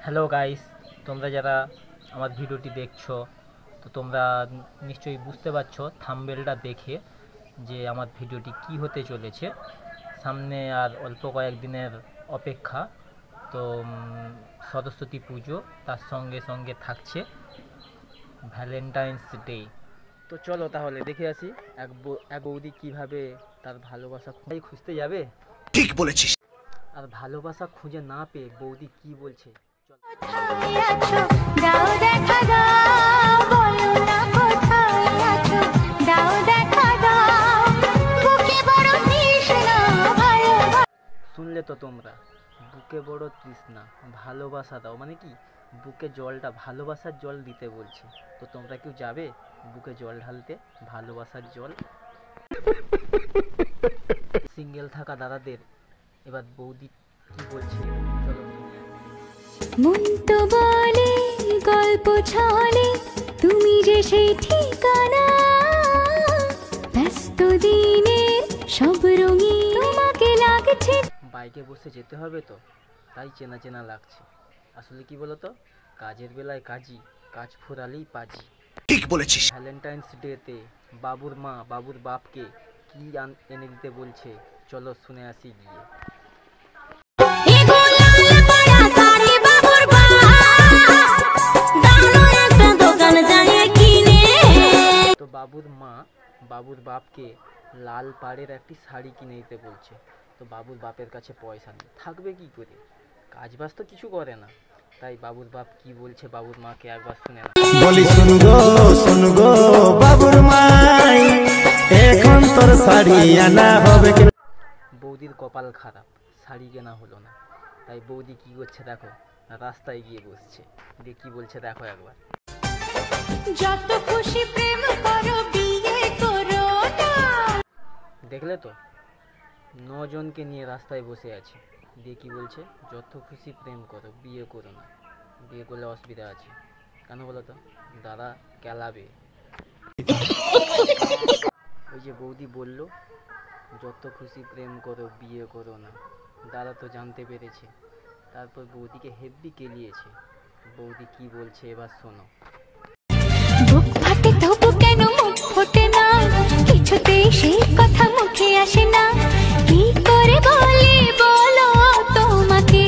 Hello guys, তোমরা যারা আমার ভিডিওটি দেখছো তো তোমরা নিশ্চয়ই বুঝতে পারছো থাম্বনেলটা দেখে যে আমার ভিডিওটি কি হতে চলেছে। সামনে আর অল্প কয়েকদিনের অপেক্ষা। তো সরস্বতী পুজো, তার সঙ্গে সঙ্গে থাকছে ভ্যালেন্টাইন্স ডে। তো চলো তাহলে দেখে আসি এক বৌদি কীভাবে তার ভালোবাসা খুঁজতে যাবে। ঠিক বলেছিস। আর ভালোবাসা খুঁজে না পেয়ে বৌদি কি বলছে শুনলে তো তোমরা, বুকে বড় তৃষ্ণা ভালোবাসা দাও, মানে কি বুকে জলটা ভালোবাসার জল দিতে বলছে। তো তোমরা কেউ যাবে বুকে জল ঢালতে, ভালোবাসার জল? সিঙ্গেল থাকা দাদাদের এবার বৌদি কি বলছে চলো। মন তো বলে গল্প ছলে তুমি যে সেই ঠিকানা, ব্যস্ত দিনের সব রঙিন তোমাকে লাগছে। বাইকে বসে যেতে হবে তো তাই চেনা চেনা লাগছে। আসলে কি বলতো, কাজের বেলায় কাজই, কাজ ফুরালেই পাজি। ঠিক বলেছিস। ভ্যালেন্টাইন্স ডেতে বাবুর মা বাবুর বাপকে কি এনে দিতে বলছে চলো শুনে আসি গিয়ে। তো বাবুর মা বাবুর বাপকে লাল পাড়ের একটি শাড়ি কিনে দিতে বলছে। তো বাবুর বাপের কাছে পয়সা নেই, থাকবে কি করে, কাজ বাজ তো কিছু করে না। তাই বাবুর বাপ কি বলছে বাবুর মাকে একবার শুনে না। বলি শুন গো বাবুর মাই, এখন তোর শাড়ি আনা হবে। বৌদির কপাল খারাপ, শাড়ি কেনা হলো না। তাই বৌদি কি করছে দেখো, রাস্তায় গিয়ে বসছে, দিয়ে কি বলছে দেখো একবার। যত খুশি প্রেম করো বিয়ে করো না। দেখলে তো, 9 জনকে নিয়ে রাস্তায় বসে আছে, দিয়ে কি বলছে যত খুশি প্রেম করো বিয়ে করো না। বিয়ে করলে অসুবিধা আছে কেন বলো তো, দাদা কেলাবে। ওই যে বৌদি বলল যত খুশি প্রেম করো বিয়ে করো না, দাদা তো জানতে পেরেছে। তারপর বৌদিকে হেব্বি কেলিয়েছে। বৌদি কি বলছে এবার শোনো। বুক ফাটে তবু কেন মুখ ফোটে না, কিছুতেই সেই কথা মুখে আসে না, কি করে বলি বলো তোমাকে।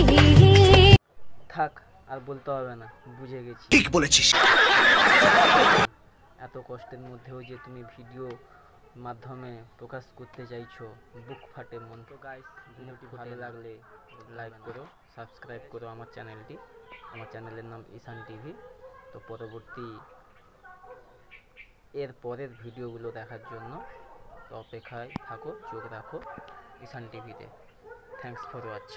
থাক আর বলতে হবে না, বুঝে গেছি। ঠিক বলেছিস। এত কষ্টের মধ্যেও যে তুমি ভিডিও মাধ্যমে প্রকাশ করতে চাইছো, বুক ফাটে মন। তো গাইস, ভিডিওটি ভালো লাগলে লাইক করো, সাবস্ক্রাইব করো আমার চ্যানেলটি। আমার চ্যানেলের নাম ঈশান টিভি। তো পরবর্তী এর পরের ভিডিওগুলো দেখার জন্য অপেক্ষায় থাকো, চোখ রাখো ঈশান টিভিতে। Thanks for watch.